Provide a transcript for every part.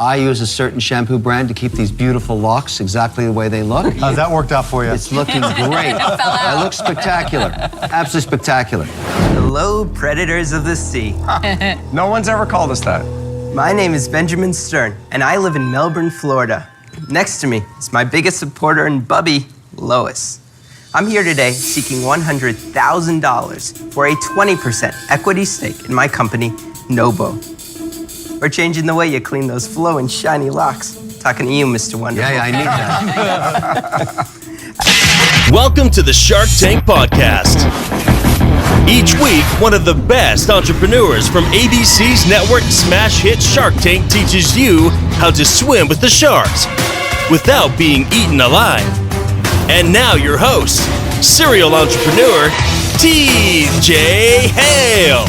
I use a certain shampoo brand to keep these beautiful locks exactly the way they look. How's that worked out for you? It's looking great. I look spectacular. Absolutely spectacular. Hello, predators of the sea. No one's ever called us that. My name is Benjamin Stern, and I live in Melbourne, Florida. Next to me is my biggest supporter and Bubby, Lois. I'm here today seeking $100,000 for a 20% equity stake in my company, NOHBO. We're changing the way you clean those flowing, shiny locks. Talking to you, Mr. Wonderful. Yeah, I need that. Welcome to the Shark Tank Podcast. Each week, one of the best entrepreneurs from ABC's network smash hit Shark Tank teaches you how to swim with the sharks without being eaten alive. And now your host, serial entrepreneur, TJ Hale.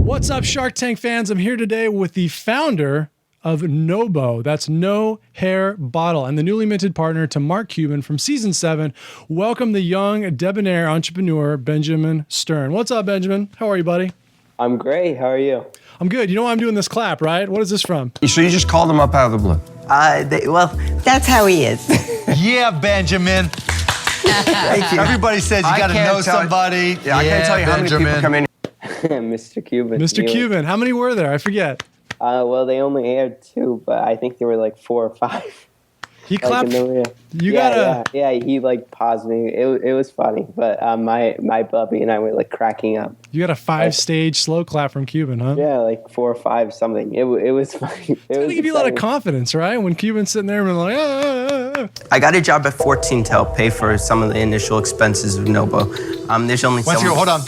What's up, Shark Tank fans? I'm here today with the founder of NOHBO. That's No Hair Bottle, and the newly minted partner to Mark Cuban from season 7. Welcome the young, debonair entrepreneur, Benjamin Stern. What's up, Benjamin? How are you, buddy? I'm great. How are you? I'm good. You know why I'm doing this clap, right? What is this from? So you just called him up out of the blue? That's how he is. Yeah, Benjamin. Thank you. Everybody says you got to know somebody. Yeah, I can't tell you how many people come in. Mr. Cuban. Mr. Cuban. How many were there? I forget. Well, they only aired 2, but I think there were like 4 or 5. He clapped. Yeah, he like paused me. It was funny, but my Bubby and I were like cracking up. You got a 5-stage slow clap from Cuban, huh? Yeah, like 4 or 5 something. It was funny. It's gonna give you a lot of confidence, right? When Cuban's sitting there and like, I got a job at 14 to help pay for some of the initial expenses of NOHBO. There's only Hold on.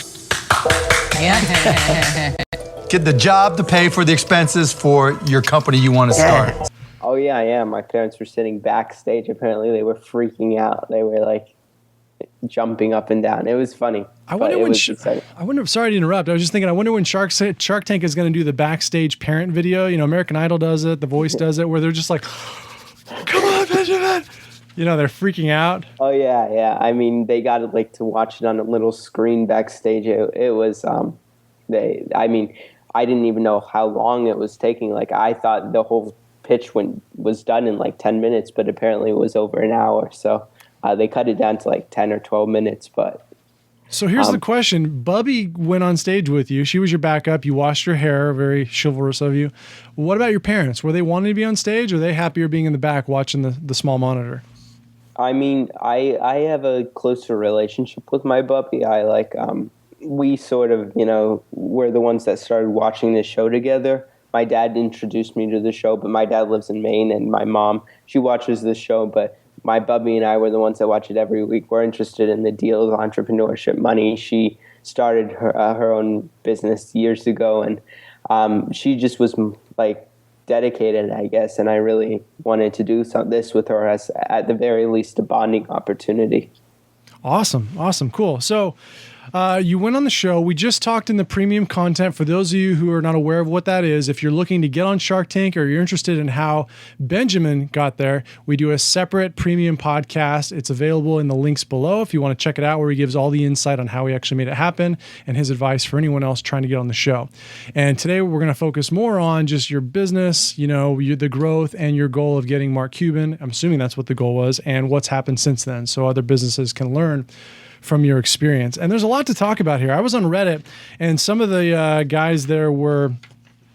Get the job to pay for the expenses for your company you want to start. Oh yeah. My parents were sitting backstage. Apparently, they were freaking out. They were like jumping up and down. It was funny. sorry to interrupt. I was just thinking, I wonder when Shark Tank is going to do the backstage parent video. You know, American Idol does it, The Voice does it, where they're just like, come on, Benjamin. You know, they're freaking out. Oh yeah. I mean, they got like to watch it on a little screen backstage. It was I didn't even know how long it was taking. Like, I thought the whole pitch was done in like 10 minutes, but apparently it was over an hour. So they cut it down to like 10 or 12 minutes. But so here's the question. Bubby went on stage with you. She was your backup. You washed her hair, very chivalrous of you. What about your parents? Were they wanting to be on stage, or were they happier being in the back watching the small monitor? I mean, I have a closer relationship with my Bubby. I like, we sort of, we're the ones that started watching this show together. My dad introduced me to the show, but my dad lives in Maine, and my mom, she watches this show, but my Bubby and I were the ones that watch it every week. We're interested in the deals, entrepreneurship, money. She started her own business years ago, and she just was like dedicated, I guess, and I really wanted to do this with her as, at the very least, a bonding opportunity. Awesome, cool. So you went on the show. We just talked in the premium content. For those of you who are not aware of what that is, if you're looking to get on Shark Tank or you're interested in how Benjamin got there, we do a separate premium podcast. It's available in the links below if you want to check it out, where he gives all the insight on how he actually made it happen and his advice for anyone else trying to get on the show. And today we're going to focus more on just your business, the growth and your goal of getting Mark Cuban. I'm assuming that's what the goal was, and what's happened since then, so other businesses can learn from your experience. And there's a lot to talk about here. I was on Reddit, and some of the guys there were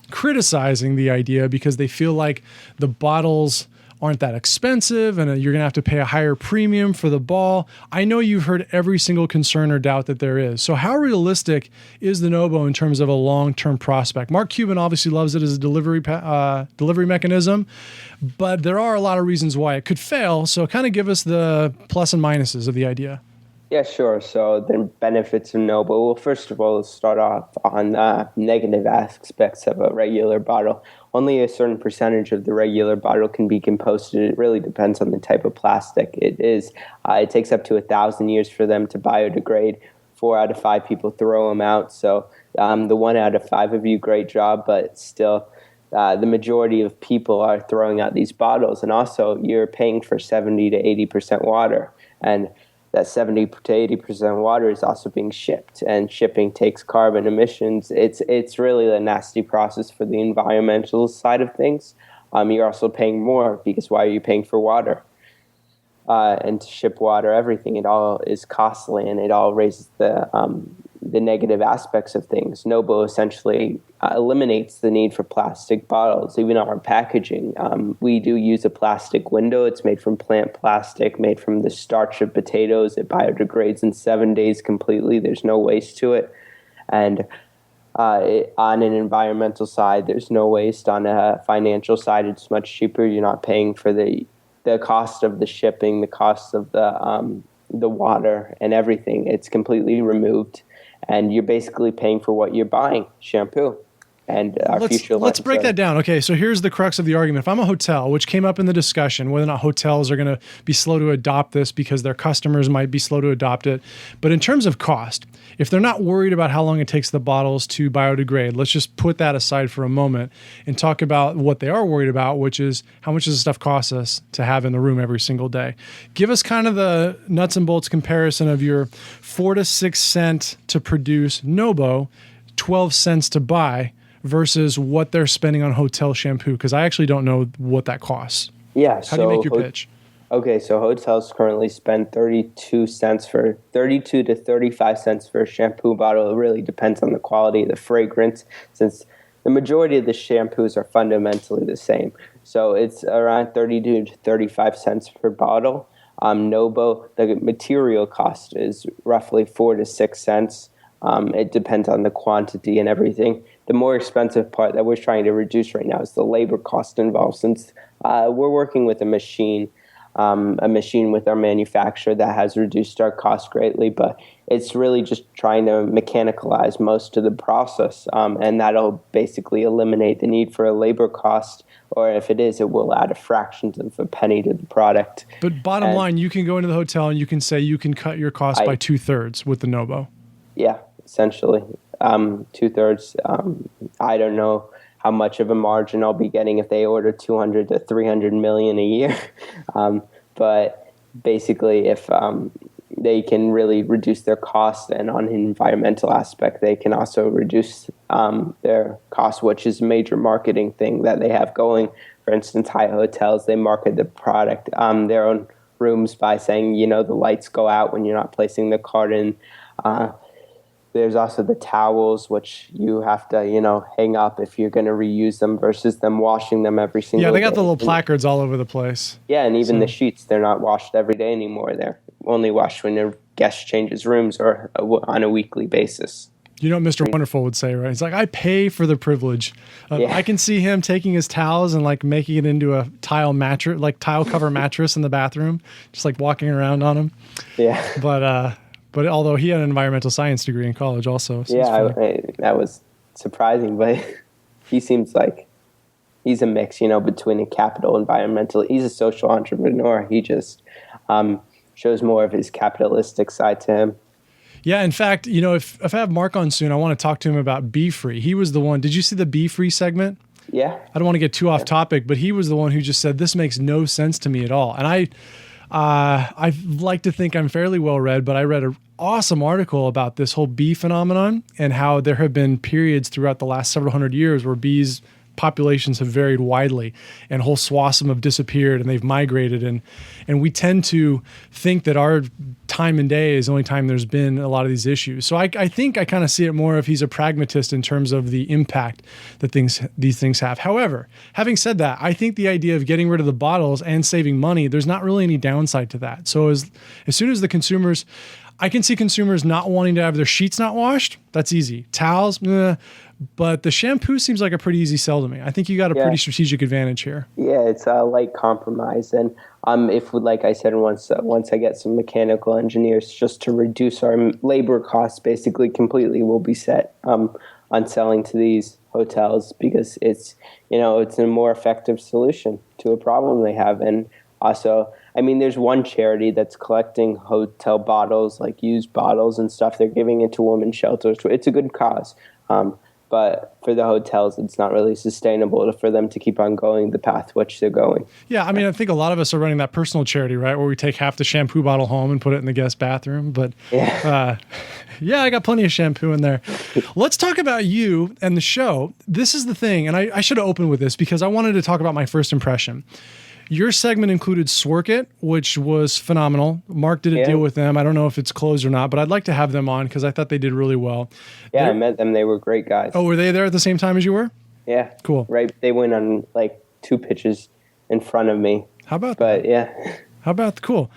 criticizing the idea because they feel like the bottles aren't that expensive and you're going to have to pay a higher premium for the ball. I know you've heard every single concern or doubt that there is. So how realistic is the NOHBO in terms of a long-term prospect? Mark Cuban obviously loves it as a delivery mechanism, but there are a lot of reasons why it could fail. So kind of give us the plus and minuses of the idea. Yeah, sure. So the benefits of NOHBO. Well, first of all, let's start off on negative aspects of a regular bottle. Only a certain percentage of the regular bottle can be composted. It really depends on the type of plastic it is. It takes up to 1,000 years for them to biodegrade. 4 out of 5 people throw them out. So the 1 out of 5 of you, great job, but still the majority of people are throwing out these bottles. And also, you're paying for 70 to 80% water. And that 70 to 80% water is also being shipped, and shipping takes carbon emissions. It's really a nasty process for the environmental side of things. You're also paying more because why are you paying for water? And to ship water, everything, it all is costly, and it all raises the negative aspects of things. NOHBO essentially eliminates the need for plastic bottles, even on our packaging. We do use a plastic window. It's made from plant plastic, made from the starch of potatoes. It biodegrades in 7 days completely. There's no waste to it. And on an environmental side, there's no waste. On a financial side, it's much cheaper. You're not paying for the cost of the shipping, the cost of the water and everything. It's completely removed. And you're basically paying for what you're buying, shampoo. And our future. Let's break that down. Okay, so here's the crux of the argument. If I'm a hotel, which came up in the discussion, whether or not hotels are going to be slow to adopt this because their customers might be slow to adopt it. But in terms of cost, if they're not worried about how long it takes the bottles to biodegrade, let's just put that aside for a moment and talk about what they are worried about, which is how much does this stuff cost us to have in the room every single day. Give us kind of the nuts and bolts comparison of your 4 to 6 cent to produce NOHBO, 12 cents to buy, versus what they're spending on hotel shampoo, because I actually don't know what that costs. Yeah. How do you make your pitch? Okay, so hotels currently spend 32 to 35 cents for a shampoo bottle. It really depends on the quality of the fragrance, since the majority of the shampoos are fundamentally the same. So it's around 32 to 35 cents per bottle. NOHBO, the material cost is roughly 4 to 6 cents. It depends on the quantity and everything. The more expensive part that we're trying to reduce right now is the labor cost involved, since we're working with a machine with our manufacturer that has reduced our cost greatly, but it's really just trying to mechanicalize most of the process, and that'll basically eliminate the need for a labor cost, or if it is, it will add a fraction of a penny to the product. But bottom line, you can go into the hotel and you can say you can cut your cost by 2/3 with the NOHBO. Yeah, essentially. 2/3. I don't know how much of a margin I'll be getting if they order 200 to 300 million a year. But basically, if they can really reduce their cost, and on an environmental aspect, they can also reduce their cost, which is a major marketing thing that they have going. For instance, Hyatt hotels, they market the product, their own rooms, by saying, the lights go out when you're not placing the card in. There's also the towels, which you have to, hang up if you're going to reuse them versus them washing them every single day. Yeah, they got the little placards all over the place. Yeah, and even the sheets, they're not washed every day anymore. They're only washed when your guest changes rooms or on a weekly basis. You know what Mr. Wonderful would say, right? He's like, I pay for the privilege. I can see him taking his towels and making it into a tile mattress, tile cover mattress in the bathroom, just walking around on them. Yeah. But although he had an environmental science degree in college also. So that was surprising, but he seems like he's a mix, between a capital environmental. He's a social entrepreneur. He just shows more of his capitalistic side to him. Yeah, in fact, if I have Mark on soon, I want to talk to him about Be Free. He was the one. Did you see the Be Free segment? Yeah. I don't want to get too off topic, but he was the one who just said, this makes no sense to me at all. And I like to think I'm fairly well read, but I read an awesome article about this whole bee phenomenon and how there have been periods throughout the last several hundred years where bees populations have varied widely and whole swaths of them have disappeared and they've migrated. And we tend to think that our time and day is the only time there's been a lot of these issues. So I think I kind of see it more if he's a pragmatist in terms of the impact that these things have. However, having said that, I think the idea of getting rid of the bottles and saving money, there's not really any downside to that. So as soon as the consumers, I can see consumers not wanting to have their sheets not washed. That's easy. Towels, but the shampoo seems like a pretty easy sell to me. I think you got a pretty strategic advantage here. Yeah, it's a light compromise. And if, like I said, once I get some mechanical engineers just to reduce our labor costs basically completely, we'll be set on selling to these hotels because it's a more effective solution to a problem they have. And also, there's one charity that's collecting hotel bottles, used bottles and stuff. They're giving it to women's shelters. It's a good cause. But for the hotels, it's not really sustainable for them to keep on going the path which they're going. Yeah, I mean, I think a lot of us are running that personal charity, right, where we take half the shampoo bottle home and put it in the guest bathroom. But yeah, I got plenty of shampoo in there. Let's talk about you and the show. This is the thing, and I should have opened with this because I wanted to talk about my first impression. Your segment included Swork It, which was phenomenal. Mark did a deal with them. I don't know if it's closed or not, but I'd like to have them on because I thought they did really well. Yeah, I met them. They were great guys. Oh, were they there at the same time as you were? Yeah. Cool. Right. They went on like 2 pitches in front of me. How about that? But yeah. How about cool?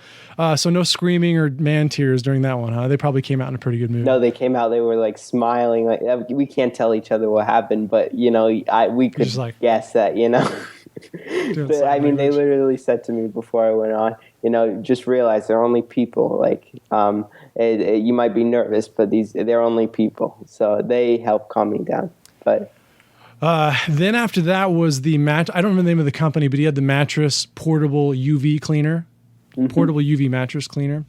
So no screaming or man tears during that one, huh? They probably came out in a pretty good mood. No, they came out. They were like smiling. Like we can't tell each other what happened, but we could guess that. But, I mean, they literally said to me before I went on, just realize they're only people. Like, you might be nervous, but they're only people. So they help calm me down. But then after that was the I don't remember the name of the company, but he had the mattress portable UV cleaner, portable UV mattress cleaner,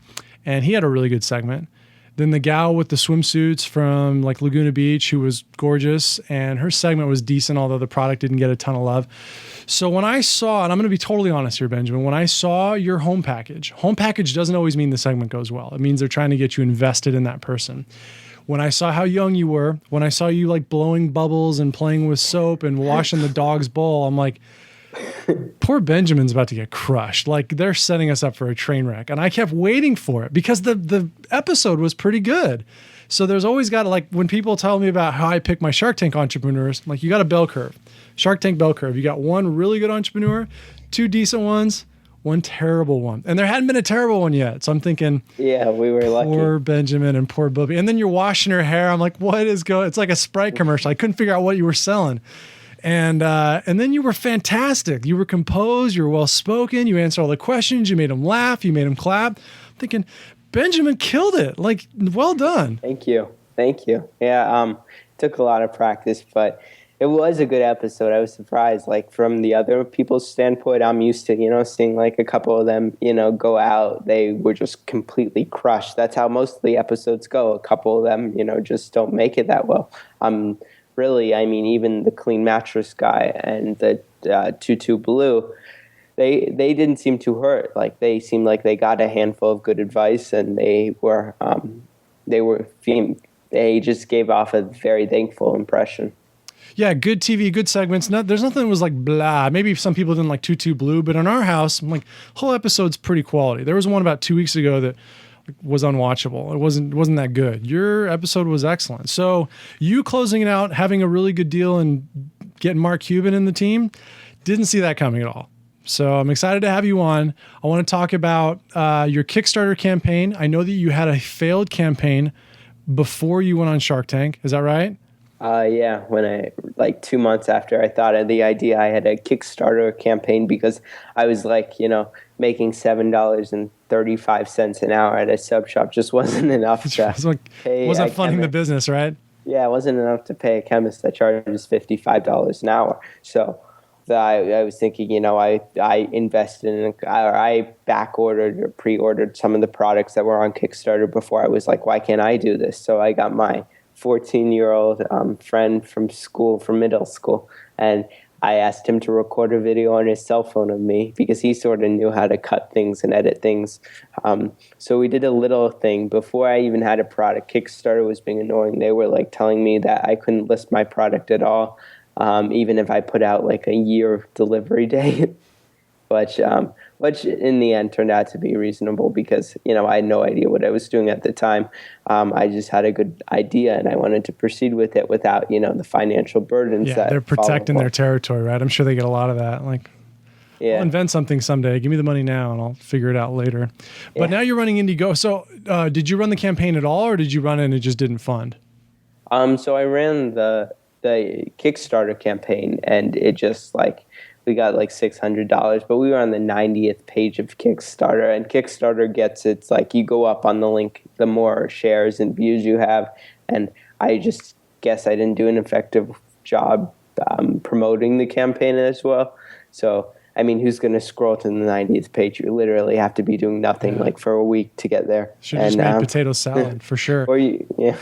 and he had a really good segment. Then the gal with the swimsuits from like Laguna Beach, who was gorgeous, and her segment was decent, although the product didn't get a ton of love. So when I saw, and I'm going to be totally honest here, Benjamin, when I saw your home package doesn't always mean the segment goes well. It means they're trying to get you invested in that person. When I saw how young you were, when I saw you like blowing bubbles and playing with soap and washing the dog's bowl, I'm like, poor Benjamin's about to get crushed. Like they're setting us up for a train wreck. And I kept waiting for it because the episode was pretty good. So there's always got to, like, when people tell me about how I pick my Shark Tank entrepreneurs, I'm like, you got a bell curve, Shark Tank bell curve. You got one really good entrepreneur, 2 decent ones, 1 terrible one. And there hadn't been a terrible one yet. So I'm thinking, yeah, we were lucky. Poor Benjamin and poor Bubby. And then you're washing her hair. I'm like, what is going? It's like a Sprite commercial. I couldn't figure out what you were selling. And then you were fantastic. You were composed. You were well-spoken. You answered all the questions. You made them laugh. You made them clap. I'm thinking, Benjamin killed it. Like, well done. Thank you. Yeah, took a lot of practice, but it was a good episode. I was surprised. Like, from the other people's standpoint, I'm used to, seeing like a couple of them, go out. They were just completely crushed. That's how most of the episodes go. A couple of them, just don't make it that well. Really, I mean, even the clean mattress guy and the Tutu Blue, they didn't seem too hurt. Like they seemed like they got a handful of good advice, and they just gave off a very thankful impression. Yeah, good TV, good segments. There's nothing that was like blah. Maybe some people didn't like Tutu Blue, but in our house, I'm like, whole episode's pretty quality. There was one about 2 weeks ago that was unwatchable. It wasn't that good. Your episode was excellent. So you closing it out, having a really good deal, and getting Mark Cuban in the team, didn't see that coming at all. So I'm excited to have you on. I want to talk about your Kickstarter campaign. I know that you had a failed campaign before you went on Shark Tank. Is that right? Yeah, when 2 months after I thought of the idea, I had a Kickstarter campaign because I was making $7.35 an hour at a sub shop just wasn't enough to pay. Wasn't funding the business, right? Yeah, it wasn't enough to pay a chemist that charges $55 an hour. So I was thinking, I invested in, or I back ordered or pre-ordered some of the products that were on Kickstarter before. I was like, why can't I do this? So I got my 14-year-old friend from middle school, and I asked him to record a video on his cell phone of me because he sort of knew how to cut things and edit things. So we did a little thing before I even had a product. Kickstarter was being annoying. They were telling me that I couldn't list my product at all, even if I put out a year delivery date. Which in the end turned out to be reasonable because, I had no idea what I was doing at the time. I just had a good idea and I wanted to proceed with it without, the financial burdens. Yeah, they're protecting their territory, right? I'm sure they get a lot of that. I'll invent something someday. Give me the money now and I'll figure it out later. But now you're running Indiegogo. So did you run the campaign at all, or did you run it and it just didn't fund? So I ran the Kickstarter campaign, and it just we got $600, but we were on the 90th page of Kickstarter, and Kickstarter gets it's you go up on the link, the more shares and views you have, and I just guess I didn't do an effective job promoting the campaign as well. So, I mean, who's going to scroll to the 90th page? You literally have to be doing nothing for a week to get there. Should have just made potato salad for sure. Yeah.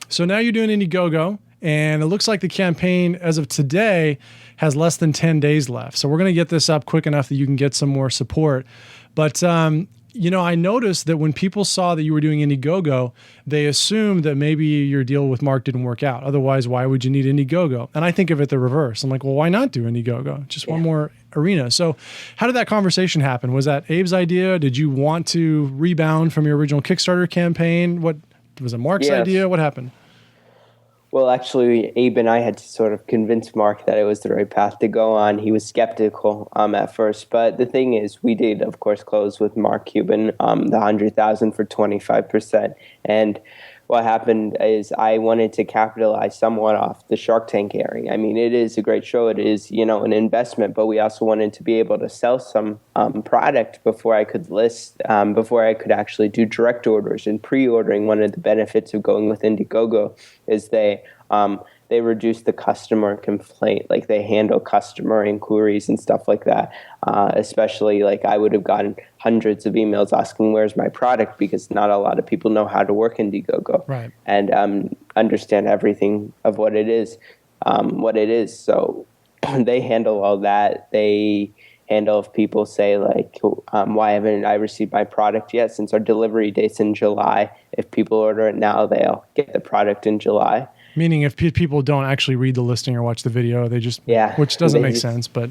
So now you're doing Indiegogo, And it looks like the campaign, as of today, has less than 10 days left. So we're going to get this up quick enough that you can get some more support. But, I noticed that when people saw that you were doing Indiegogo, they assumed that maybe your deal with Mark didn't work out. Otherwise, why would you need Indiegogo? And I think of it the reverse. I'm like, well, why not do Indiegogo? Just one more arena. So how did that conversation happen? Was that Abe's idea? Did you want to rebound from your original Kickstarter campaign? What was it, Mark's idea? What happened? Well, actually, Abe and I had to sort of convince Mark that it was the right path to go on. He was skeptical at first, but the thing is, we did, of course, close with Mark Cuban, the $100,000 for 25%. And what happened is I wanted to capitalize somewhat off the Shark Tank airing. I mean, it is a great show. It is, an investment, but we also wanted to be able to sell some product before I could list, before I could actually do direct orders. And pre-ordering, one of the benefits of going with Indiegogo is they reduce the customer complaint, like they handle customer inquiries and stuff like that. Especially like I would have gotten hundreds of emails asking where's my product, because not a lot of people know how to work Indiegogo and understand everything of what it is. So they handle all that. They handle if people say like, why haven't I received my product yet? Since our delivery date's in July, if people order it now, they'll get the product in July. Meaning if people don't actually read the listing or watch the video, they just, which doesn't make sense, but.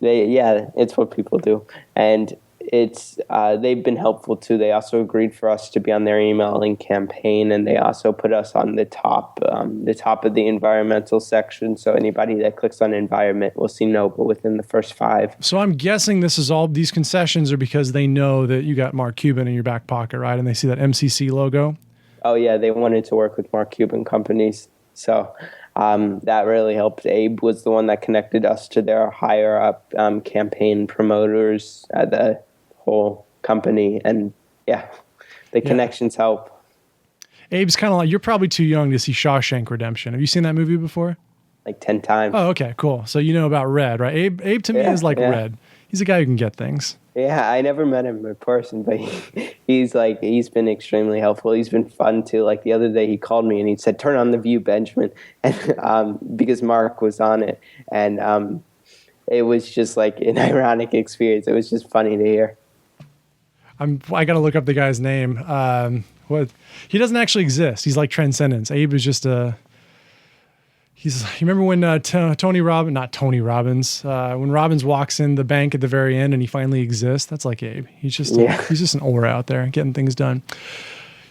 It's what people do. And it's they've been helpful too. They also agreed for us to be on their emailing campaign, and they also put us on the top of the environmental section. So anybody that clicks on environment will see NOHBO within the first 5. So I'm guessing these concessions are because they know that you got Mark Cuban in your back pocket, right? And they see that MCC logo. Oh yeah, they wanted to work with Mark Cuban companies. So that really helped. Abe was the one that connected us to their higher up campaign promoters at the whole company. And the connections help. Abe's kind of like, you're probably too young to see Shawshank Redemption. Have you seen that movie before? Like 10 times. Oh, okay, cool. So you know about Red, right? Abe to me is like Red. He's a guy who can get things. Yeah, I never met him in person, but he's been extremely helpful. He's been fun too. Like the other day, he called me and he said, "Turn on The View, Benjamin," and because Mark was on it, and it was just like an ironic experience. It was just funny to hear. I got to look up the guy's name. He doesn't actually exist. He's like Transcendence. Abe is just a. You remember when when Robbins walks in the bank at the very end and he finally exists? That's like Abe. He's just an aura out there getting things done.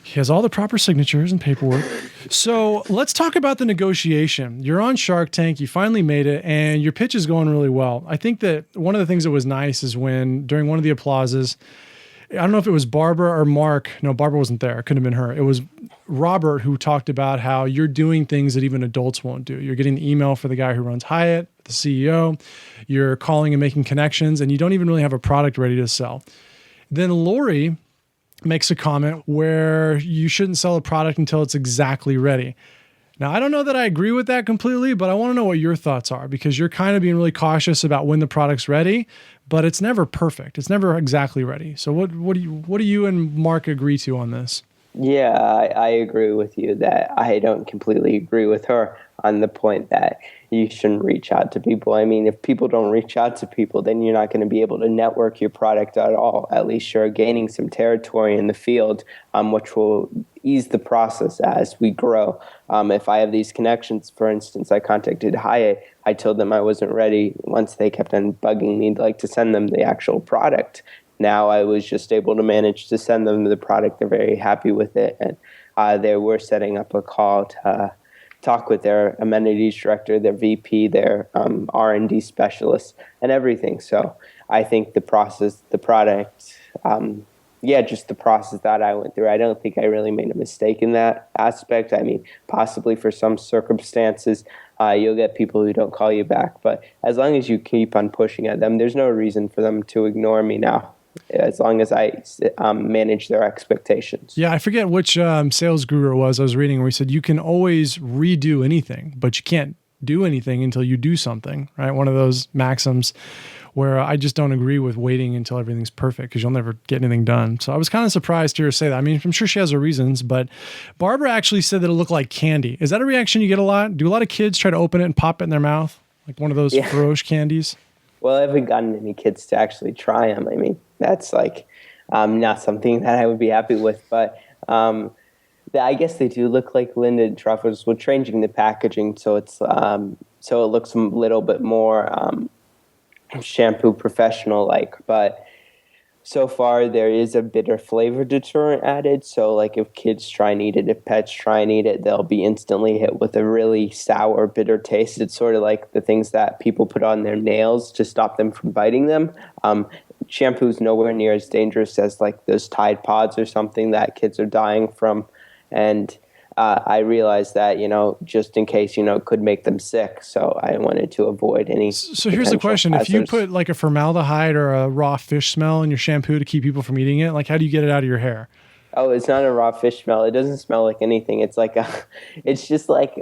He has all the proper signatures and paperwork. So let's talk about the negotiation. You're on Shark Tank. You finally made it, and your pitch is going really well. I think that one of the things that was nice is when during one of the applauses, I don't know if it was Barbara or Mark. No, Barbara wasn't there. It couldn't have been her. It was Robert who talked about how you're doing things that even adults won't do. You're getting the email for the guy who runs Hyatt, the CEO. You're calling and making connections, and you don't even really have a product ready to sell. Then Lori makes a comment where you shouldn't sell a product until it's exactly ready. Now, I don't know that I agree with that completely, but I want to know what your thoughts are, because you're kind of being really cautious about when the product's ready, but it's never perfect. It's never exactly ready. So what do you and Mark agree to on this? Yeah, I agree with you that I don't completely agree with her on the point that you shouldn't reach out to people. I mean, if people don't reach out to people, then you're not going to be able to network your product at all. At least you're gaining some territory in the field, which will ease the process as we grow. If I have these connections, for instance, I contacted Hyatt. I told them I wasn't ready. Once they kept on bugging me like to send them the actual product. Now I was just able to manage to send them the product. They're very happy with it. And they were setting up a call to talk with their amenities director, their VP, their R&D specialist, and everything. So I think the process, the product, just the process that I went through, I don't think I really made a mistake in that aspect. I mean, possibly for some circumstances, you'll get people who don't call you back. But as long as you keep on pushing at them, there's no reason for them to ignore me now, as long as I manage their expectations. Yeah, I forget which sales guru it was I was reading where he said you can always redo anything, but you can't do anything until you do something, right? One of those maxims where I just don't agree with waiting until everything's perfect because you'll never get anything done. So I was kind of surprised to hear her say that. I mean, I'm sure she has her reasons, but Barbara actually said that it looked like candy. Is that a reaction you get a lot? Do a lot of kids try to open it and pop it in their mouth? Like one of those Feroche candies? Well, I haven't gotten any kids to actually try them. I mean, that's like not something that I would be happy with, but I guess they do look like Linden truffles. We're changing the packaging so it's so it looks a little bit more shampoo professional like. But so far there is a bitter flavor deterrent added. So like if kids try and eat it, if pets try and eat it, they'll be instantly hit with a really sour, bitter taste. It's sort of like the things that people put on their nails to stop them from biting them. Shampoo's nowhere near as dangerous as like those Tide Pods or something that kids are dying from. And I realized that, just in case, it could make them sick. So I wanted to avoid any. So here's the question. If you put like a formaldehyde or a raw fish smell in your shampoo to keep people from eating it, like how do you get it out of your hair? Oh, it's not a raw fish smell. It doesn't smell like anything. It's like it's just like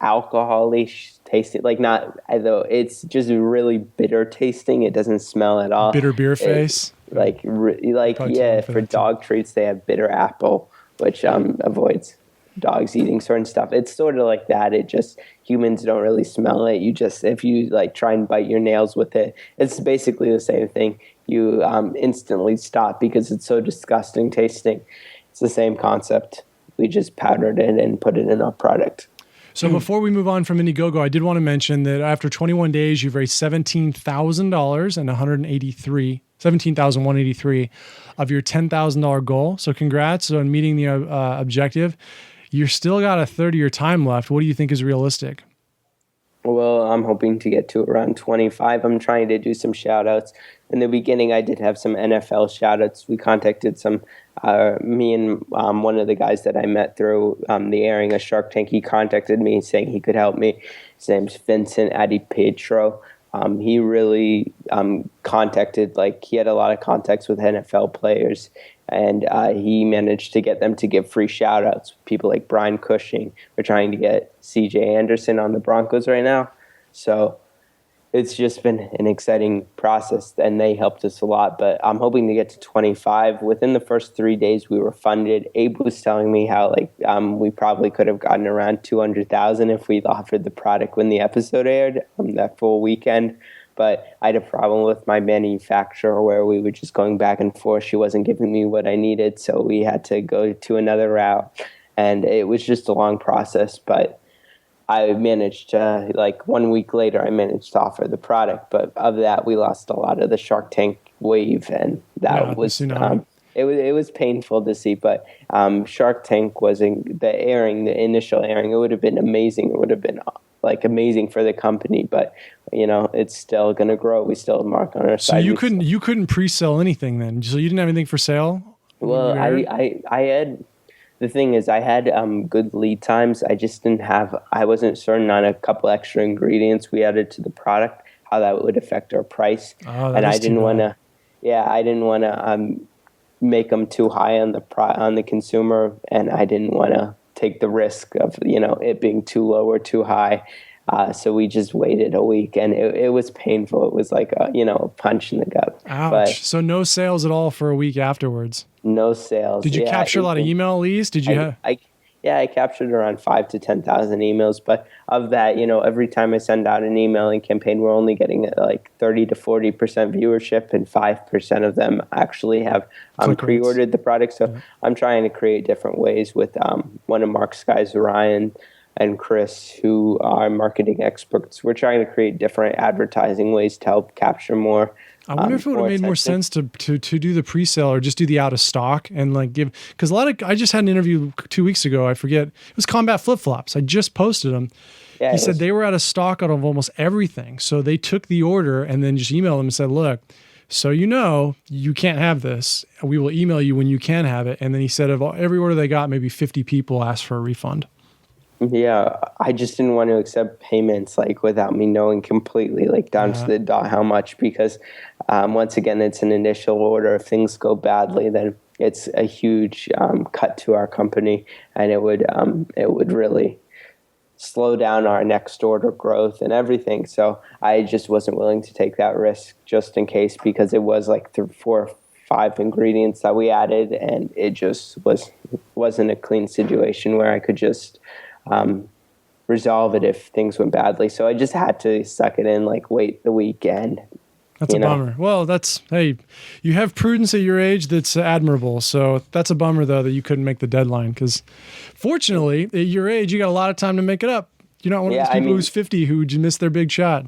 alcohol-y tasting, like not, though it's just really bitter tasting. It doesn't smell at all. Bitter beer face? For dog treats, they have bitter apple, which avoids dogs eating certain stuff. It's sort of like that. It just, humans don't really smell it. If you like try and bite your nails with it, it's basically the same thing. You instantly stop because it's so disgusting tasting. It's the same concept. We just powdered it and put it in our product. So before we move on from Indiegogo, I did want to mention that after 21 days, you've raised $17,000 and $17,183 of your $10,000 goal. So congrats on meeting the objective. You're still got a third of your time left. What do you think is realistic? Well, I'm hoping to get to around 25. I'm trying to do some shout outs. In the beginning, I did have some NFL shout outs. We contacted me and one of the guys that I met through the airing of Shark Tank. He contacted me saying he could help me. His name's Vincent Adipetro. He really contacted, he had a lot of contacts with NFL players, and he managed to get them to give free shout-outs. People like Brian Cushing. We're trying to get C.J. Anderson on the Broncos right now. So it's just been an exciting process, and they helped us a lot. But I'm hoping to get to 25. Within the first 3 days, we were funded. Abe was telling me how we probably could have gotten around $200,000 if we'd offered the product when the episode aired that full weekend. But I had a problem with my manufacturer where we were just going back and forth. She wasn't giving me what I needed, so we had to go to another route. And it was just a long process, but I managed to, 1 week later, I managed to offer the product. But of that, we lost a lot of the Shark Tank wave, and that was it was painful to see. But Shark Tank was the initial airing. It would have been amazing. It would have been amazing for the company, but it's still going to grow. We still have Mark on our side. So you couldn't pre-sell anything then. So you didn't have anything for sale? Well, I had. The thing is, I had good lead times. I just I wasn't certain on a couple extra ingredients we added to the product, how that would affect our price. And I didn't want to make them too high on the consumer, and I didn't want to take the risk of it being too low or too high. So we just waited a week, and it was painful. It was like a punch in the gut. Ouch. But so no sales at all for a week afterwards. No sales. Did you capture a lot of email leads? Did you I captured around 5,000 to 10,000 emails, but of that, every time I send out an emailing campaign, we're only getting 30 to 40% viewership, and 5% of them actually have pre-ordered the product. So I'm trying to create different ways with one of Mark's guys, Ryan and Chris, who are marketing experts. We're trying to create different advertising ways to help capture more. I wonder if it would have made more sense to do the pre-sale or just do the out of stock and because I just had an interview 2 weeks ago. I forget. It was Combat Flip-Flops. I just posted them. Yeah, he said they were out of stock out of almost everything. So they took the order and then just emailed them and said, look, so you can't have this. We will email you when you can have it. And then he said of every order they got, maybe 50 people asked for a refund. Yeah, I just didn't want to accept payments without me knowing completely down to the dot how much, because once again, it's an initial order. If things go badly, then it's a huge cut to our company, and it would really slow down our next order growth and everything. So I just wasn't willing to take that risk just in case, because it was like 4 or 5 ingredients that we added, and it just wasn't a clean situation where I could just resolve it if things went badly. So I just had to suck it in, like wait the weekend. That's a bummer. Well, hey, you have prudence at your age that's admirable. So that's a bummer, though, that you couldn't make the deadline, because fortunately, at your age, you got a lot of time to make it up. You're not one of those people who's 50 who missed their big shot.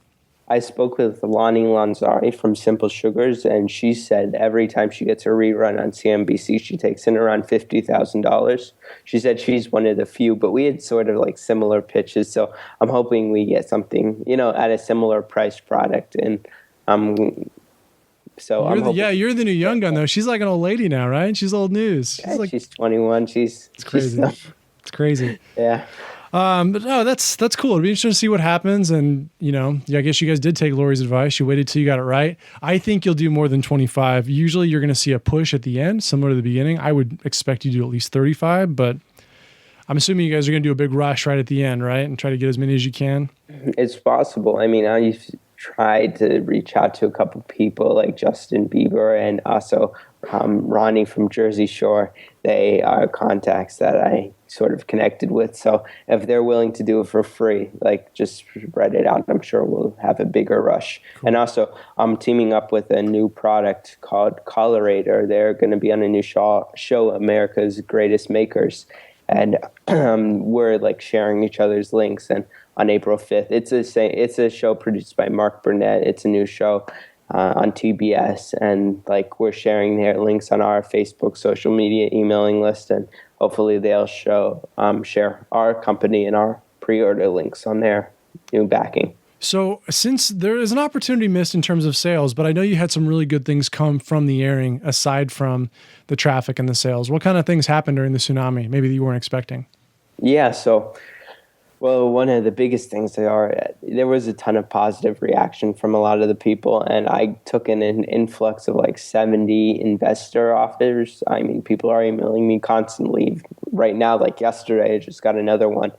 I spoke with Lonnie Lanzari from Simple Sugars, and she said every time she gets a rerun on CNBC, she takes in around $50,000. She said she's one of the few, but we had sort of like similar pitches. So I'm hoping we get something, at a similar priced product. And you're the new young gun, though. She's like an old lady now, right? She's old news. She's 21. It's crazy. It's crazy. Yeah. But no, that's cool. It'll be interesting to see what happens. And, I guess you guys did take Lori's advice. You waited till you got it right. I think you'll do more than 25. Usually you're going to see a push at the end, similar to the beginning. I would expect you to do at least 35, but I'm assuming you guys are going to do a big rush right at the end, right? And try to get as many as you can. It's possible. I mean, I tried to reach out to a couple people like Justin Bieber and also Ronnie from Jersey Shore. They are contacts that I sort of connected with. So if they're willing to do it for free, like just spread it out, I'm sure we'll have a bigger rush. Cool. And also I'm teaming up with a new product called Colorator. They're going to be on a new show, America's Greatest Makers. And we're like sharing each other's links. And on April 5th, it's a show produced by Mark Burnett. It's a new show on TBS, and like we're sharing their links on our Facebook, social media, emailing list, and hopefully they'll share our company and our pre-order links on their new backing. So since there is an opportunity missed in terms of sales, but I know you had some really good things come from the airing aside from the traffic and the sales. What kind of things happened during the tsunami, maybe that you weren't expecting? Yeah, well, one of the biggest things there was a ton of positive reaction from a lot of the people, and I took in an influx of like 70 investor offers. I mean, people are emailing me constantly. Right now, like yesterday, I just got another one.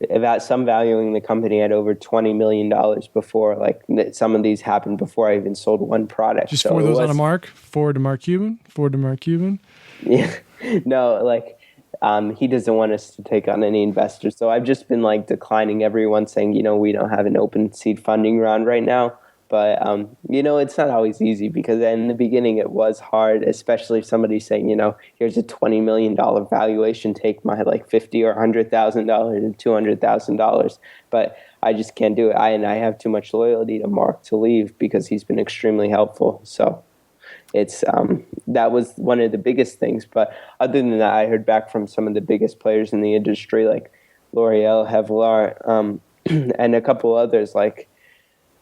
About some valuing the company at over $20 million before, like some of these happened before I even sold one product. Just forward those on a mark? Forward to Mark Cuban? Yeah. No, like... he doesn't want us to take on any investors. So I've just been like declining everyone, saying, we don't have an open seed funding round right now. But, it's not always easy, because in the beginning it was hard, especially if somebody's saying, here's a $20 million valuation, take my like $50,000 or $100,000 and $200,000. But I just can't do it. I have too much loyalty to Mark to leave, because he's been extremely helpful. So it's that was one of the biggest things. But other than that, I heard back from some of the biggest players in the industry, like L'Oreal, Kevlar, and a couple others. Like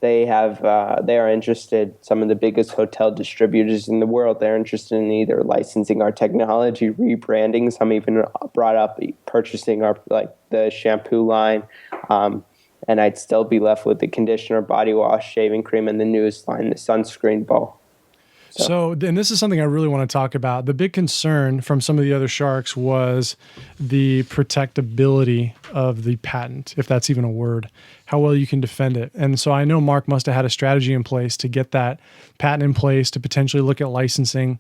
they are interested. Some of the biggest hotel distributors in the world, they're interested in either licensing our technology, rebranding. Some even brought up purchasing our the shampoo line. And I'd still be left with the conditioner, body wash, shaving cream, and the newest line, the sunscreen ball. So, and this is something I really want to talk about. The big concern from some of the other sharks was the protectability of the patent, if that's even a word, how well you can defend it. And so I know Mark must have had a strategy in place to get that patent in place to potentially look at licensing.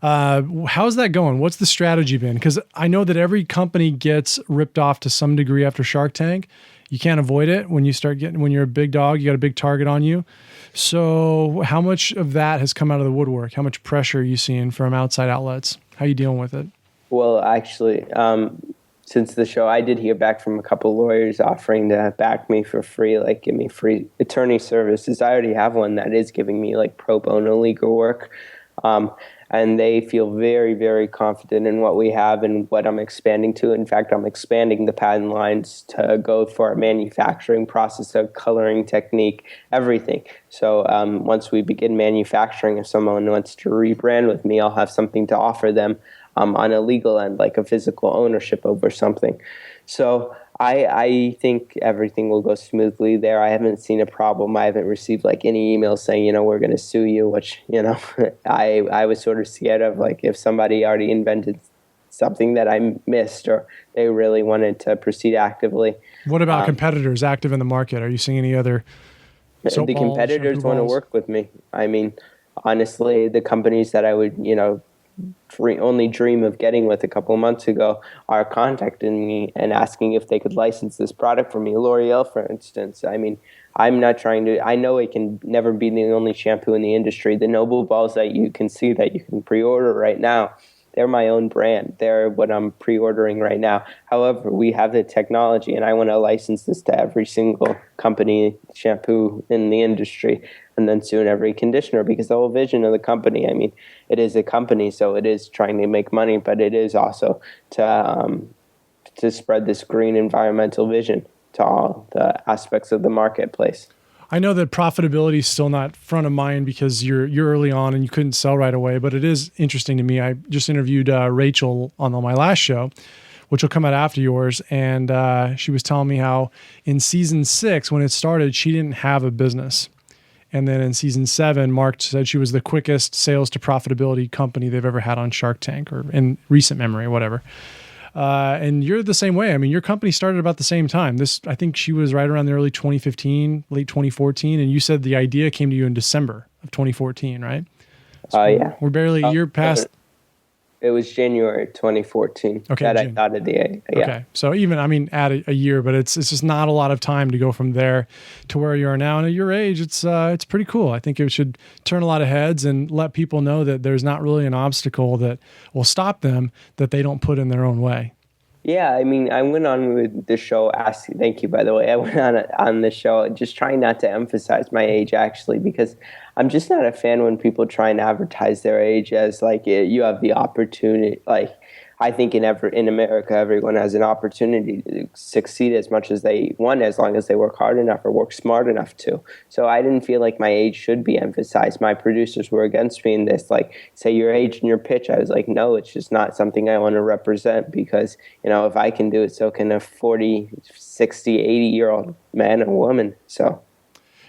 How's that going? What's the strategy been? Because I know that every company gets ripped off to some degree after Shark Tank. You can't avoid it when you're a big dog, you got a big target on you. So how much of that has come out of the woodwork? How much pressure are you seeing from outside outlets? How are you dealing with it? Well, actually, since the show, I did hear back from a couple lawyers offering to back me for free, like give me free attorney services. I already have one that is giving me like pro bono legal work. And they feel very, very confident in what we have and what I'm expanding to. In fact, I'm expanding the patent lines to go for a manufacturing process, a coloring technique, everything. So once we begin manufacturing, if someone wants to rebrand with me, I'll have something to offer them on a legal end, like a physical ownership over something. So I think everything will go smoothly there. I haven't seen a problem. I haven't received like any emails saying, we're going to sue you, which, I was sort of scared of, like if somebody already invented something that I missed or they really wanted to proceed actively. What about competitors active in the market? Are you seeing any other? The competitors want to work with me. I mean, honestly, the companies that I would, only dream of getting with a couple of months ago are contacting me and asking if they could license this product for me. L'Oreal, for instance. I mean, I'm not trying to, I know it can never be the only shampoo in the industry. The NOHBO balls that you can see that you can pre-order right now, they're my own brand. They're what I'm pre-ordering right now. However, we have the technology, and I want to license this to every single company shampoo in the industry, and then soon every conditioner, because the whole vision of the company, I mean, it is a company, so it is trying to make money, but it is also to spread this green environmental vision to all the aspects of the marketplace. I know that profitability is still not front of mind because you're early on and you couldn't sell right away, but it is interesting to me. I just interviewed Rachel on my last show, which will come out after yours, and she was telling me how in season 6, when it started, she didn't have a business. And then in season 7, Mark said she was the quickest sales to profitability company they've ever had on Shark Tank, or in recent memory, whatever. And you're the same way. I mean, your company started about the same time. I think she was right around the early 2015, late 2014. And you said the idea came to you in December of 2014, right? So yeah. We're barely a year past. It was January 2014 that I thought of the idea. Yeah. Okay. So even, add a year, but it's just not a lot of time to go from there to where you are now. And at your age, it's pretty cool. I think it should turn a lot of heads and let people know that there's not really an obstacle that will stop them that they don't put in their own way. Yeah, I mean, I went on with the show. Thank you, by the way. I went on the show just trying not to emphasize my age, actually, because I'm just not a fan when people try and advertise their age as like you have the opportunity. Like, I think in America, everyone has an opportunity to succeed as much as they want, as long as they work hard enough or work smart enough to. So I didn't feel like my age should be emphasized. My producers were against me in this, like, say your age and your pitch. I was like, no, it's just not something I want to represent, because, if I can do it, so can a 40, 60, 80-year-old man and woman. So.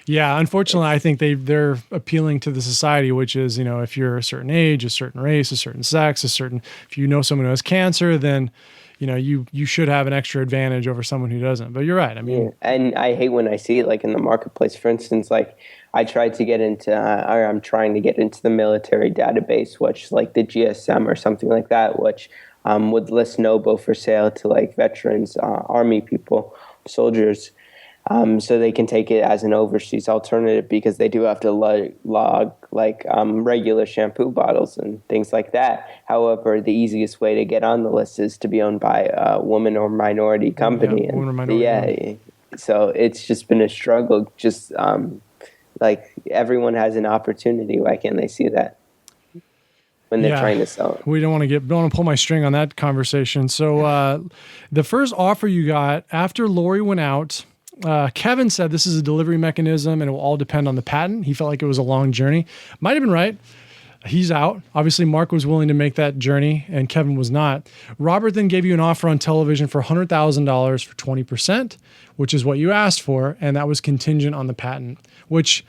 Yeah, unfortunately, I think they're appealing to the society, which is, if you're a certain age, a certain race, a certain sex, if you know someone who has cancer, then, you should have an extra advantage over someone who doesn't. But you're right. I mean, and I hate when I see it, like in the marketplace, for instance, like I tried to get into, or I'm trying to get into the military database, which like the GSM or something like that, which would list NOHBO for sale to like veterans, Army people, soldiers. So they can take it as an overseas alternative, because they do have to log regular shampoo bottles and things like that. However, the easiest way to get on the list is to be owned by a woman or minority company. Yeah, woman or minority. So it's just been a struggle. Just like everyone has an opportunity. Why can't they see that when they're trying to sell it? We don't want to pull my string on that conversation. So the first offer you got after Lori went out, Kevin said this is a delivery mechanism and it will all depend on the patent. He felt like it was a long journey. Might have been right. He's out. Obviously, Mark was willing to make that journey and Kevin was not. Robert then gave you an offer on television for $100,000 for 20%, which is what you asked for. And that was contingent on the patent, which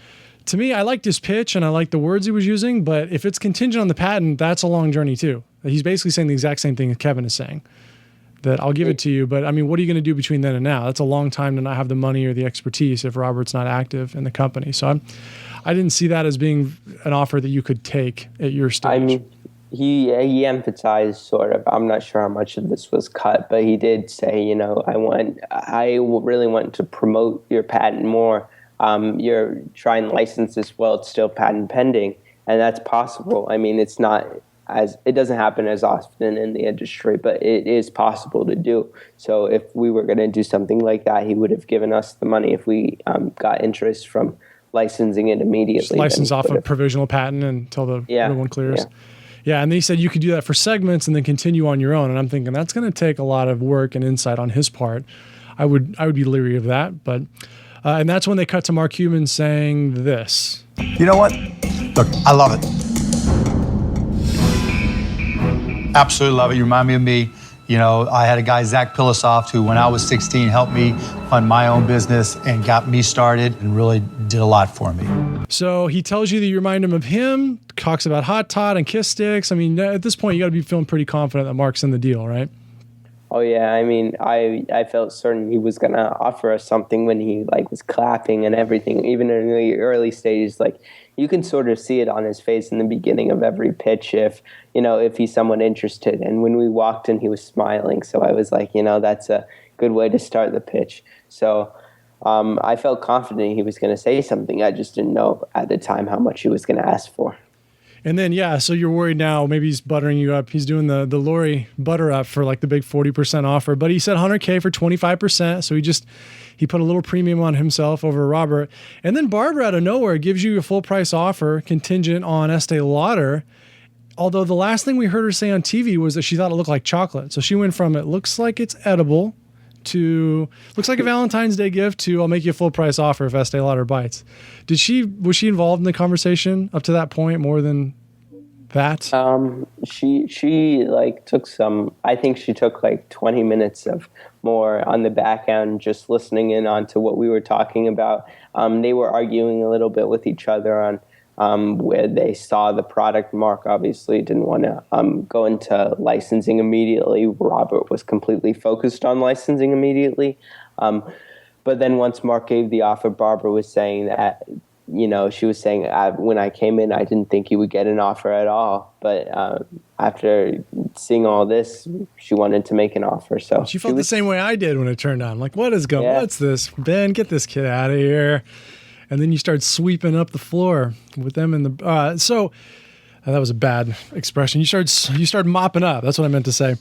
to me, I liked his pitch and I liked the words he was using. But if it's contingent on the patent, that's a long journey too. He's basically saying the exact same thing that Kevin is saying. That I'll give it to you, but I mean, what are you going to do between then and now? That's a long time to not have the money or the expertise if Robert's not active in the company. So I didn't see that as being an offer that you could take at your stage. I mean, he emphasized sort of, I'm not sure how much of this was cut, but he did say, I really want to promote your patent more. You're trying to license this while it's still patent pending, and that's possible. I mean, it doesn't happen as often in the industry, but it is possible to do. So if we were going to do something like that, he would have given us the money if we got interest from licensing it immediately. Just license off a provisional patent until the other one clears. Yeah, and then he said you could do that for segments and then continue on your own. And I'm thinking that's going to take a lot of work and insight on his part. I would be leery of that. But and that's when they cut to Mark Cuban saying this. You know what? Look, I love it. Absolutely love it. You remind me of me. I had a guy, Zach Pilosoft, who when I was 16 helped me fund my own business and got me started and really did a lot for me. So he tells you that you remind him of him. talks about hot tot and kiss sticks. I mean, at this point, you got to be feeling pretty confident that Mark's in the deal, right? Oh yeah, I mean, I felt certain he was gonna offer us something when he like was clapping and everything. Even in the early stages, like you can sort of see it on his face in the beginning of every pitch if he's someone interested. And when we walked in, he was smiling. So I was like, that's a good way to start the pitch. So I felt confident he was going to say something. I just didn't know at the time how much he was going to ask for. And then, so you're worried now. Maybe he's buttering you up. He's doing the Lori butter up for like the big 40% offer. But he said $100K for 25%. So he put a little premium on himself over Robert. And then Barbara out of nowhere gives you a full price offer contingent on Estee Lauder. Although the last thing we heard her say on TV was that she thought it looked like chocolate. So she went from it looks like it's edible to looks like a Valentine's Day gift to I'll make you a full price offer if Estee Lauder bites. Was she involved in the conversation up to that point more than that? She like took I think she took like 20 minutes of more on the back end, just listening in onto what we were talking about. They were arguing a little bit with each other on where they saw the product. Mark obviously didn't want to go into licensing immediately. Robert was completely focused on licensing immediately. But then once Mark gave the offer, Barbara was saying that, she was saying, when I came in, I didn't think he would get an offer at all. But after seeing all this, she wanted to make an offer. So she felt the same way I did when it turned on. Like, what is going on? What's this? Ben, get this kid out of here. And then you start sweeping up the floor with them in the. So that was a bad expression. You start mopping up. That's what I meant to say.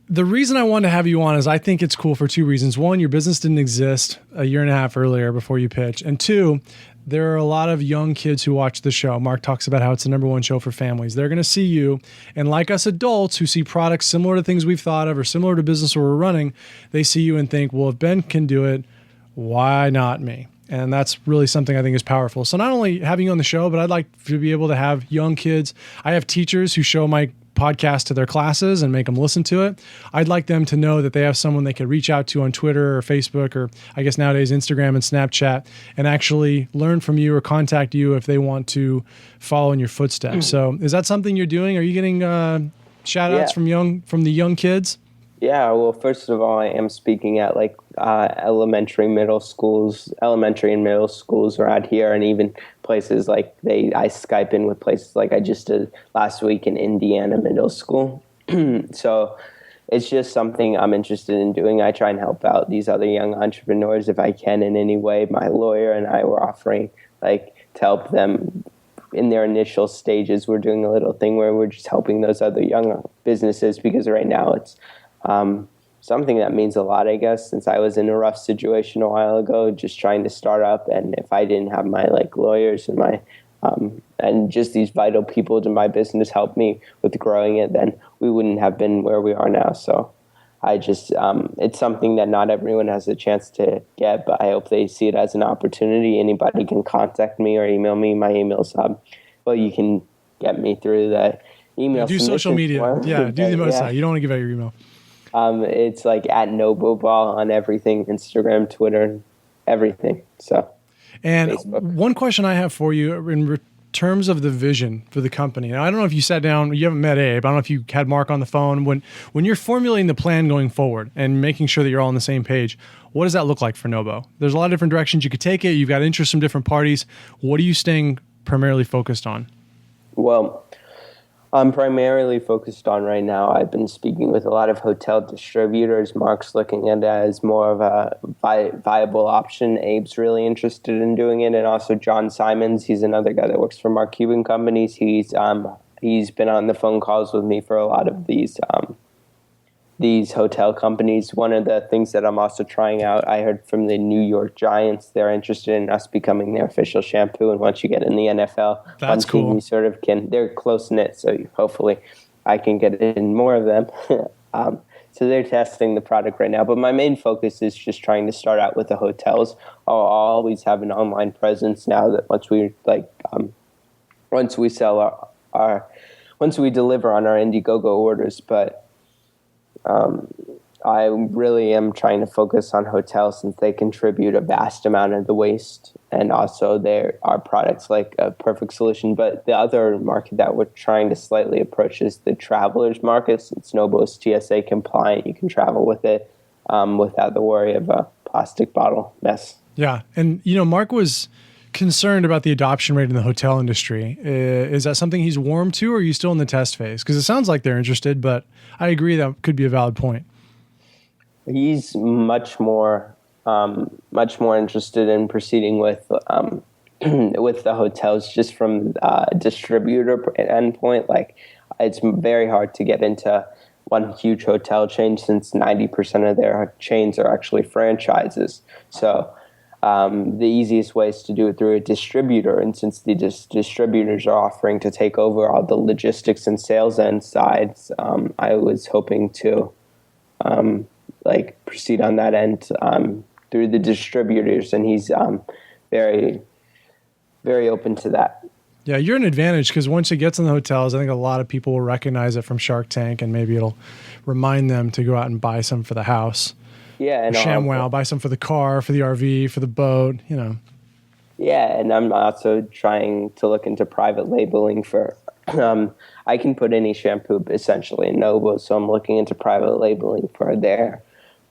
The reason I wanted to have you on is I think it's cool for two reasons. One, your business didn't exist a year and a half earlier before you pitch. And two, there are a lot of young kids who watch the show. Mark talks about how it's the #1 show for families. They're going to see you. And like us adults who see products similar to things we've thought of or similar to business we're running, they see you and think, well, if Ben can do it, why not me? And that's really something I think is powerful. So not only having you on the show, but I'd like to be able to have young kids. I have teachers who show my podcast to their classes and make them listen to it. I'd like them to know that they have someone they could reach out to on Twitter or Facebook or I guess nowadays Instagram and Snapchat and actually learn from you or contact you if they want to follow in your footsteps. So is that something you're doing? Are you getting shout outs from the young kids? Yeah, well, first of all, I am speaking at like elementary and middle schools around here, and even places like I Skype in with places like I just did last week in Indiana Middle School. So it's just something I'm interested in doing. I try and help out these other young entrepreneurs if I can in any way. My lawyer and I were offering like to help them in their initial stages. We're doing a little thing where we're just helping those other young businesses because right now it's something that means a lot, I guess, since I was in a rough situation a while ago, just trying to start up. And if I didn't have my like lawyers and my and just these vital people to my business help me with growing it, then we wouldn't have been where we are now. So I just it's something that not everyone has a chance to get, but I hope they see it as an opportunity. Anybody can contact me or email me. My email's you can get me through the email. Do social media. Yeah, do the most. You don't want to give out your email. It's like at NOHBO on everything, Instagram, Twitter, everything. So, and Facebook. One question I have for you in terms of the vision for the company. And I don't know if you sat down, you haven't met Abe. I don't know if you had Mark on the phone. When you're formulating the plan going forward and making sure that you're all on the same page, what does that look like for NOHBO? There's a lot of different directions you could take it. You've got interest from different parties. What are you staying primarily focused on? Well, I'm primarily focused on right now. I've been speaking with a lot of hotel distributors. Mark's looking at it as more of a viable option. Abe's really interested in doing it. And also John Simons, he's another guy that works for Mark Cuban companies. He's been on the phone calls with me for a lot of these hotel companies. One of the things that I'm also trying out, I heard from the New York Giants, they're interested in us becoming their official shampoo. And once you get in the NFL, that's cool. You sort of they're close knit. So hopefully I can get in more of them. So they're testing the product right now. But my main focus is just trying to start out with the hotels. I'll always have an online presence now that once we deliver on our Indiegogo orders. But I really am trying to focus on hotels since they contribute a vast amount of the waste and also there are products like a Perfect Solution. But the other market that we're trying to slightly approach is the travelers market. Since NOHBO's TSA compliant, you can travel with it without the worry of a plastic bottle mess. Yeah. And, Mark was concerned about the adoption rate in the hotel industry. Is that something he's warm to, or are you still in the test phase? Because it sounds like they're interested, but I agree that could be a valid point. He's much more interested in proceeding with with the hotels, just from a distributor endpoint. Like, it's very hard to get into one huge hotel chain, since 90% of their chains are actually franchises. So the easiest way is to do it through a distributor. And since the distributors are offering to take over all the logistics and sales end sides, I was hoping to proceed on that end through the distributors, and he's very, very open to that. Yeah, you're an advantage, because once it gets in the hotels, I think a lot of people will recognize it from Shark Tank, and maybe it'll remind them to go out and buy some for the house. Yeah, and ShamWow, buy some for the car, for the RV, for the boat, Yeah, and I'm also trying to look into private labeling for. I can put any shampoo essentially in NOHBO, so I'm looking into private labeling for their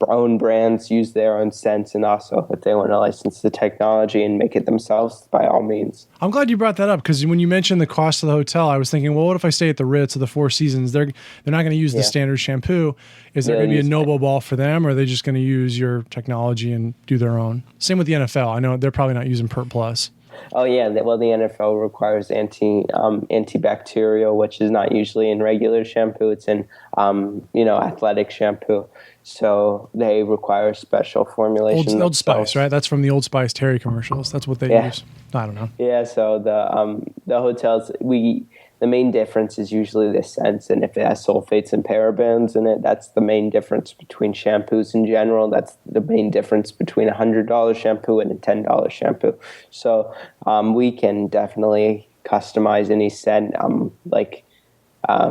own brands, use their own scents, and also if they want to license the technology and make it themselves, by all means. I'm glad you brought that up, because when you mentioned the cost of the hotel, I was thinking, well, what if I stay at the Ritz or the Four Seasons? They're not going to use the standard shampoo. Is there going to be a NOHBO ball for them, or are they just going to use your technology and do their own? Same with the NFL. I know they're probably not using Pert Plus. Oh yeah, well the NFL requires antibacterial, which is not usually in regular shampoo. It's in athletic shampoo. So they require special formulation. Old Spice, right? That's from the Old Spice Terry commercials. That's what they use. I don't know. Yeah. So the hotels, the main difference is usually the scents, and if it has sulfates and parabens in it, that's the main difference between shampoos in general. That's the main difference between a $100 shampoo and a $10 shampoo. So we can definitely customize any scent.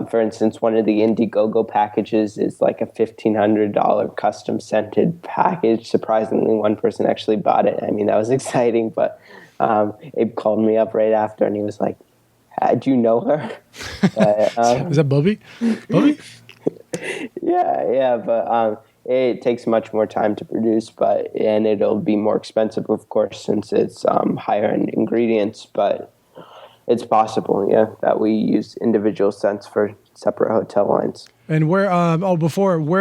For instance, one of the Indiegogo packages is like a $1,500 custom scented package. Surprisingly, one person actually bought it. I mean, that was exciting, but Abe called me up right after, and he was like, do you know her? Is that Bubby? Bubby? Yeah, but it takes much more time to produce, and it'll be more expensive, of course, since it's higher end ingredients, but it's possible, that we use individual scents for separate hotel lines. And where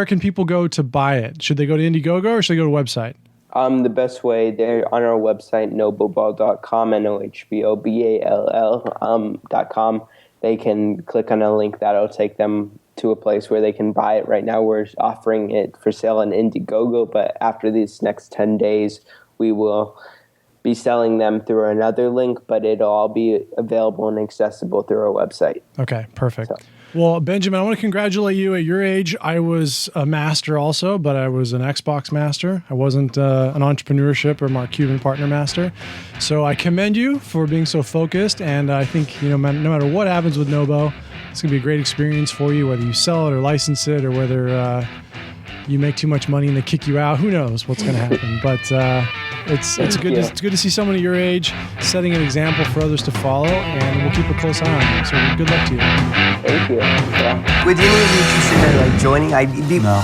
can people go to buy it? Should they go to Indiegogo, or should they go to a website? The best way, they're on our website, nohboball.com, NOHBOBALL.com. They can click on a link that'll take them to a place where they can buy it. Right now, we're offering it for sale on Indiegogo, but after these next 10 days, we will be selling them through another link, but it'll all be available and accessible through our website. Okay, perfect. Well, Benjamin, I want to congratulate you. At your age, I was a master also, but I was an Xbox master. I wasn't an entrepreneurship or Mark Cuban partner master. So I commend you for being so focused, and I think no matter what happens with NOHBO, it's going to be a great experience for you, whether you sell it or license it, or whether you make too much money and they kick you out. Who knows what's going to happen? But it's good to see someone at your age setting an example for others to follow, and we'll keep a close eye on you. So good luck to you. Thank you. Yeah. Would any of you consider joining? No.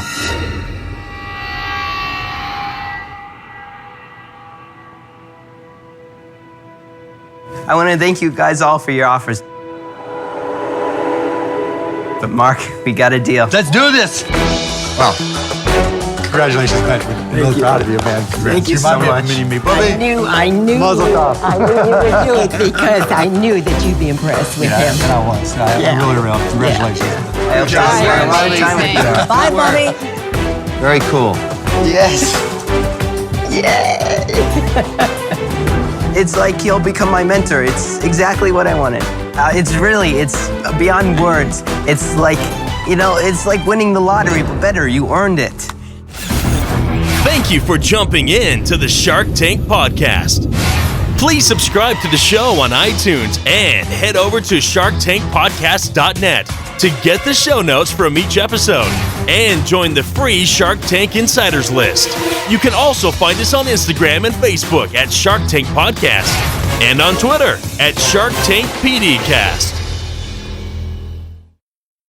I want to thank you guys all for your offers. But Mark, we got a deal. Let's do this. Wow. Congratulations, man. We're really proud of you, man. Thank you so much. Mini me, Bubby. I knew Muzzle off. I knew you would do it, because I knew that you'd be impressed with him. And I was. Really real. Congratulations. I hope you spend a lot of time with you. Bye, Bubby. Very cool. Yes. Yeah. It's like he'll become my mentor. It's exactly what I wanted. It's beyond words. It's like, it's like winning the lottery, but better. You earned it. Thank you for jumping in to the Shark Tank podcast. Please subscribe to the show on iTunes and head over to SharkTankPodcast.net to get the show notes from each episode and join the free Shark Tank Insiders list. You can also find us on Instagram and Facebook at Shark Tank Podcast and on Twitter at Shark Tank PDcast.